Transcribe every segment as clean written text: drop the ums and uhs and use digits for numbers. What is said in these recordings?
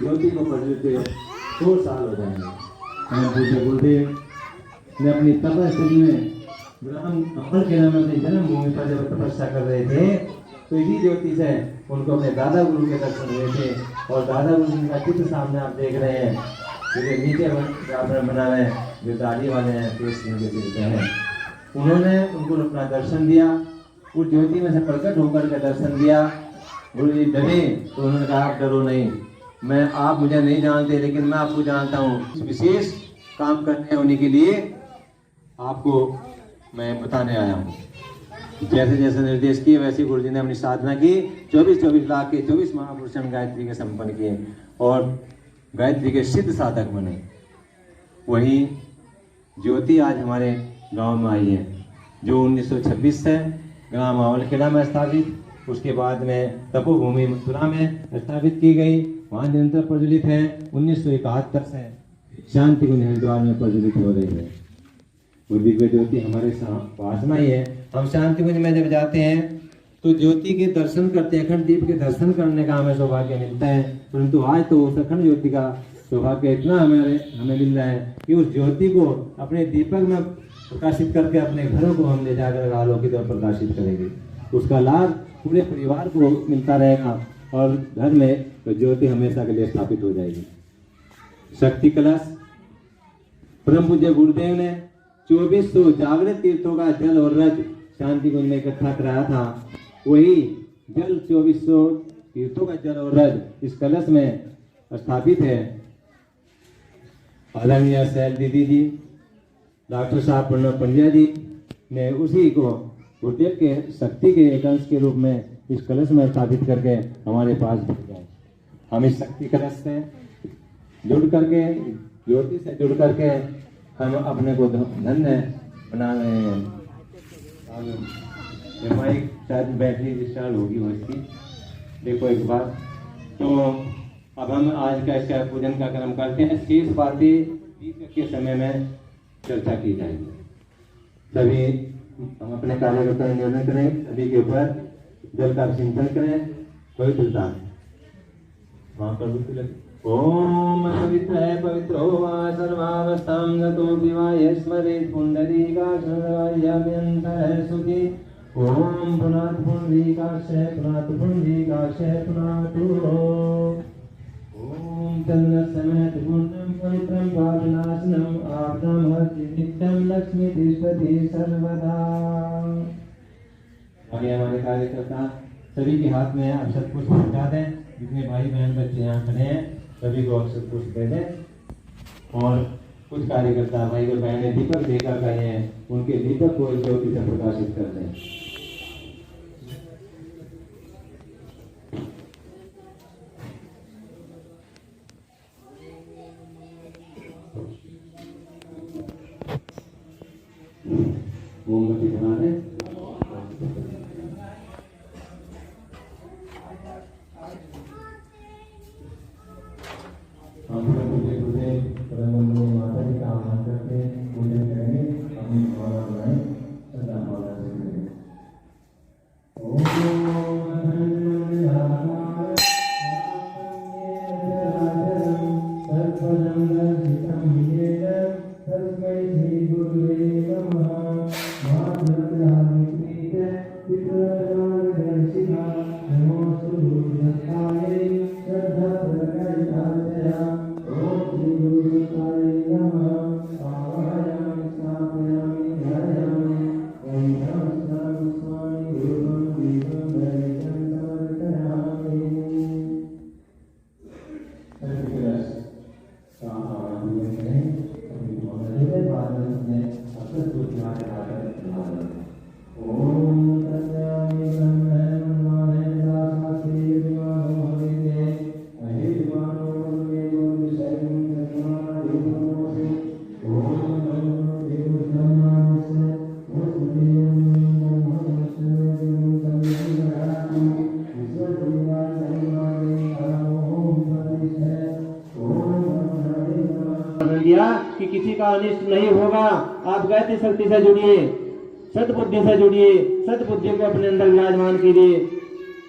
ज्योति को प्रज्वलित 100 साल हो जाएंगे। हम पूज्य गुरुदेव ने अपनी तपस्या में ब्रह्म अमल के नाम अपनी जन्मभूमि पर जब तपस्या कर रहे थे तो इसी ज्योति से उनको अपने दादा गुरु के दर्शन हुए थे। और दादा गुरु जी का चित्र सामने आप देख रहे हैं, जो नीचे ब्राह्मण बना रहे हैं, जो दाढ़ी वाले हैं, केश जिनके सिर हैं, उन्होंने उनको अपना दर्शन दिया। उस ज्योति में से प्रकट होकर के दर्शन दिया। गुरु जी डरे तो उन्होंने कहा आप डरो नहीं, आप मुझे नहीं जानते लेकिन मैं आपको जानता हूँ। विशेष काम करने होने के लिए आपको मैं बताने आया हूँ। जैसे जैसे निर्देश किए वैसे गुरु जी ने अपनी साधना की। 24 लाख के 24 महापुरुषों गायत्री के संपन्न किए और गायत्री के सिद्ध साधक बने। वही ज्योति आज हमारे गांव में आई है, जो 1926 से ग्राम आवलखेड़ा में स्थापित, उसके बाद में तपोभूमि मथुरा में स्थापित की गई, वहाँ निरंतर प्रज्वलित है। 1971 से शांति कुंज हरिद्वार में प्रज्वलित हो रही है। वो दिव्य ज्योति हमारे पास में ही है। हम शांति कुंज में जब जाते हैं तो ज्योति के दर्शन करते हैं, अखंड दीप के दर्शन करने का हमें सौभाग्य मिलता है। परंतु आज तो उस अखंड ज्योति का सौभाग्य इतना हमें मिल रहा है कि उस ज्योति को अपने दीपक में प्रकाशित करके अपने घरों को हम ले जाकर आलोकित और प्रकाशित करेंगे। उसका लाभ पूरे परिवार को मिलता रहेगा और घर में तो ज्योति हमेशा के लिए स्थापित हो जाएगी। शक्ति कलश परम पूज्य गुरुदेव ने 2400 जागृत तीर्थों का जल और रज शांति कुंज में इकट्ठा कराया था। वही जल 2400 तीर्थों का जल और रज इस कलश में स्थापित है। आदरणीय सैल दीदी जी, डॉक्टर साहब प्रणव पंड्या जी ने उसी को गुरुदेव के शक्ति के एक अंश के रूप में इस कलश में स्थापित करके हमारे पास भेजा। हम इस शक्ति कलश से जुड़ करके, ज्योति से जुड़ करके हम अपने को धन्य बना रहे हैं। अब माइक शायद बैटरी डिस्चार्ज होगी वो इसकी, देखो एक बार। तो अब हम आज का इसका पूजन का क्रम करते हैं। शेष बातें दीप के समय में चर्चा की जाएगी। सभी हम अपने कार्यकर्ता निवेदन करें, सभी के ऊपर जल का सिंचन करें। पवित्रता वहाँ पर ओम पवित्र पवित्रो वा सर्वावस्थां गतो विवाय स्मरेत् पुंडरीकाक्षरयम्यन्तः सुखी। ओम पुनात् पुंडरीकाक्षः पुनात् पुंडरीकाक्षः पुनात् ओम तन्नसमेत पुण्यं पवित्रं पापनाशनं आपदां हरति नित्यं लक्ष्मी तिष्ठति सर्वदा। आगे हमारे कार्यकर्ता सभी के हाथ में अक्षत पुष्प पहुंचा दें। जितने भाई बहन बच्चे यहाँ खड़े हैं सभी को अक्षत पुष्प दे दें। और कुछ कार्यकर्ता भाई और बहनें दीपक देकर गए हैं, उनके दीपक को ज्योति से प्रकाशित कर दें। मोमबत्ती बना दें। माता जी का आह्वान करके पूजन करेंगे। अपनी भावना बनाएं, सदा भावना से कि किसी का अनिष्ट नहीं होगा। आप गायत्री शक्ति से जुड़िए, सद्बुद्धि से जुड़िए, सद्बुद्धि को अपने अंदर विराजमान कीजिए।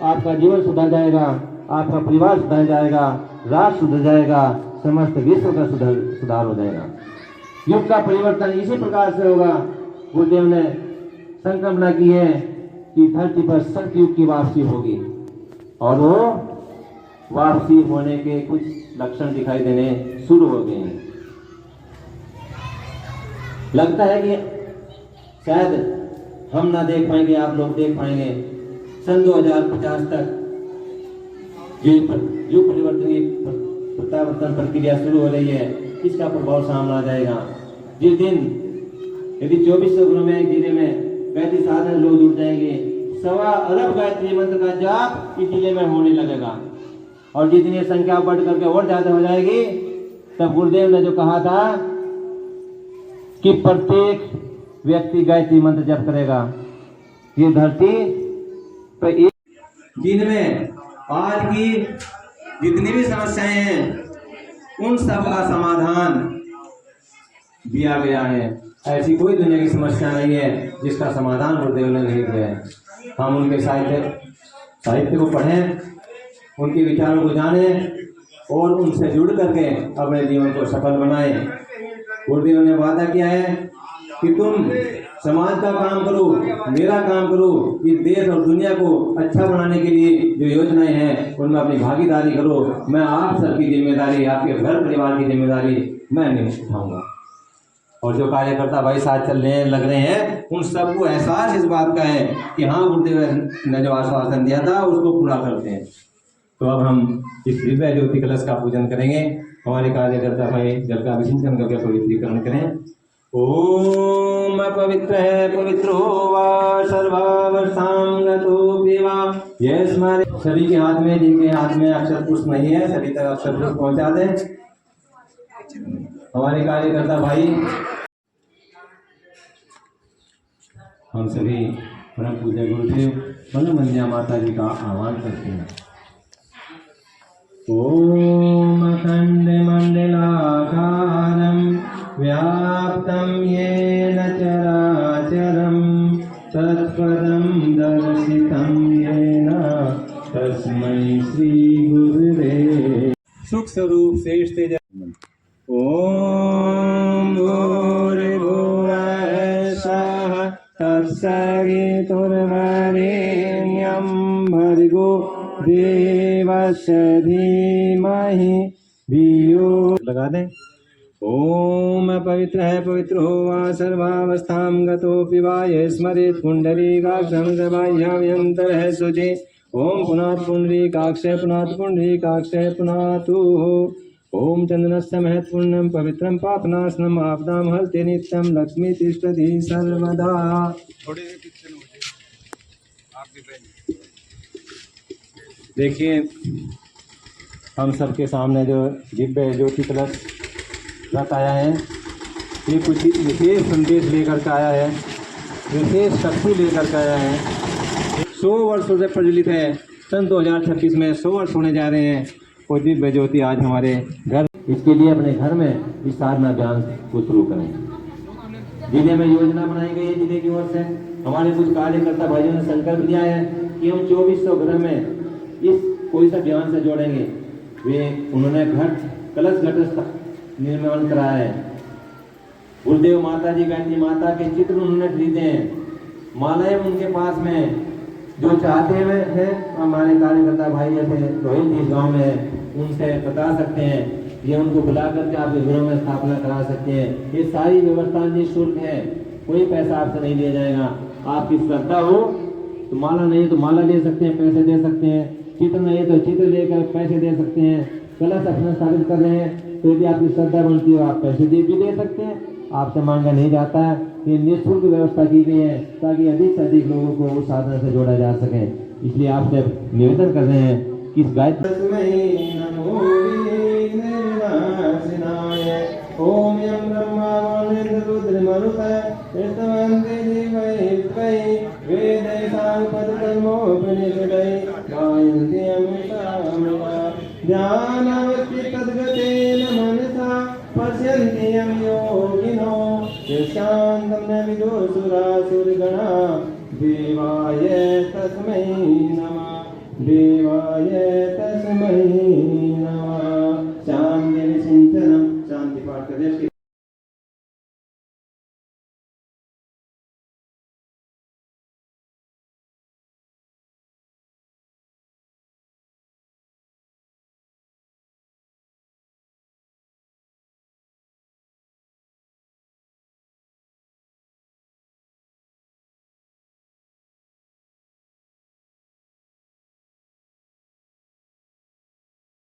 आपका जीवन सुधर जाएगा, आपका परिवार सुधर जाएगा, राष्ट्र सुधर जाएगा, समस्त विश्व का सुधार हो जाएगा। युग का परिवर्तन इसी प्रकार से होगा। गुरुदेव ने संकल्पना की है कि धरती पर सतयुग की वापसी होगी और वो वापसी होने के कुछ लक्षण दिखाई देने शुरू हो गए हैं। लगता है कि शायद हम ना देख पाएंगे, आप लोग देख पाएंगे। सन 2050 तक युग परिवर्तन की प्रत्यावर्तन प्रक्रिया शुरू हो रही है, इसका प्रभाव सामने आ जाएगा। जिस दिन यदि 2400 घरों में एक जिले में 35,000 लोग जुड़ जाएंगे, 1.25 अरब गायत्री मंत्र का जाप इस जिले में होने लगेगा और जिस दिन ये संख्या बढ़ करके और ज्यादा हो जाएगी, तब गुरुदेव ने जो कहा था कि प्रत्येक व्यक्ति गायत्री मंत्र जप करेगा, ये धरती पर एक दिन में आज की जितनी भी समस्याएं हैं उन सब का समाधान दिया गया है। ऐसी कोई दुनिया की समस्या नहीं है जिसका समाधान गुरुदेव ने नहीं दिया है। हम उनके साहित्य को पढ़ें, उनके विचारों को जानें और उनसे जुड़ करके अपने जीवन को सफल बनाएं। गुरुदेव ने वादा किया है कि तुम समाज का काम करो, मेरा काम करो, इस देश और दुनिया को अच्छा बनाने के लिए जो योजनाएं हैं उनमें अपनी भागीदारी करो। मैं आप सबकी जिम्मेदारी, आपके घर परिवार की जिम्मेदारी मैं नहीं उठाऊंगा। और जो कार्यकर्ता भाई साथ चलने लग रहे हैं उन सबको एहसास इस बात का है कि हाँ, गुरुदेव ने जो आश्वासन दिया था उसको पूरा करते हैं। तो अब हम इस दिव्य ज्योति कलश का पूजन करेंगे। हमारे कार्यकर्ता भाई जल का अभिषेचन करके पवित्रीकरण करें। ओम पवित्र है पवित्रो वा सर्वावस्थां गतोऽपि वा। ये हमारे सभी के हाथ में, जिनके हाथ में अक्षर पुष्प नहीं है सभी तक अक्षर पुष्प पहुंचा दें। हमारे कार्यकर्ता भाई हम सभी परम पूज्य गुरुदेव मनोमंदिया माता जी का आह्वान करते हैं। ओम अखंड मंडलाकारं व्याप्तं येन चराचरं तत्पदं दर्शितं येन तस्मै श्री गुरुदेव। सुख स्वरूप श्रेष्ठ तेज। ओम भूर्भुवः स्वः तत्सवितुर्वरेण्यं भर्गो देवस्य धीमहि धियो लगा दें। ओम पवित्र है पवित्र हो वा सर्वावस्थां गतोऽपि वा ये स्मरेत् पुंडरीकाक्षं सर्वाभ्यंतर है सुचे। ओम पुनात् पुंडरीकाक्षे पुनात् पुंडरीकाक्षे पुनातु। ओम चंदनस्य महत्पुण्यं पवित्रं पापनाशनम् आपदां हरते नित्यं लक्ष्मी तिष्ठति सर्वदा। देखिए हम सबके सामने जो दिव्य ज्योति कलश रख आया है, ये कुछ विशेष संदेश लेकर के आया है, विशेष शक्ति लेकर के आया है। 100 वर्षों से प्रज्वलित है। सन 2026 में 100 वर्ष होने जा रहे हैं और दिव्य ज्योति आज हमारे घर। इसके लिए अपने घर में इस साधना अभियान को शुरू करें। जिले में योजना बनाई गई है, जिले की ओर से हमारे कुछ कार्यकर्ता भाइयों ने संकल्प लिया है कि हम 2400 घर में इस कोई सा अभियान से जोड़ेंगे। वे उन्होंने कलश घट निर्माण कराया है। गुरुदेव माता जी, गायत्री माता के चित्र उन्होंने खरीदे हैं। मालाएं उनके पास में। जो चाहते हुए हैं हमारे कार्यकर्ता भाई जैसे रोहित जी गाँव में उनसे बता सकते हैं, ये उनको बुला करके आप घरों में स्थापना करा सकते हैं। ये सारी व्यवस्था निःशुल्क है, कोई पैसा आपसे नहीं लिया जाएगा। आपकी श्रद्धा हो तो माला, नहीं तो माला ले सकते हैं, पैसे दे सकते हैं। चित्र नहीं तो चित्र लेकर पैसे दे सकते हैं। कलश अपना स्थापित कर रहे हैं तो यदि आपकी श्रद्धा बनती है आप पैसे भी दे सकते हैं, आपसे मांगा नहीं जाता है। ये निःशुल्क व्यवस्था की गई है ताकि अधिक से अधिक लोगों को उस साधना से जोड़ा जा सके। इसलिए आपसे निवेदन कर रहे हैं कि इस गायत्री ओम यम ब्रह्मा वरुण रुद्र मरुतः ऋतवन्ति देवैः वेदै साङ्गपदकर्मोपनिषदै गायन्ति अमृतामृता ध्यानावस्ति तद्गतेन मनसा पश्यन्ति यं योगिनो शान्तं न विदुषुरासुरगणा देवाय तस्मै नमः देवाय तस्मै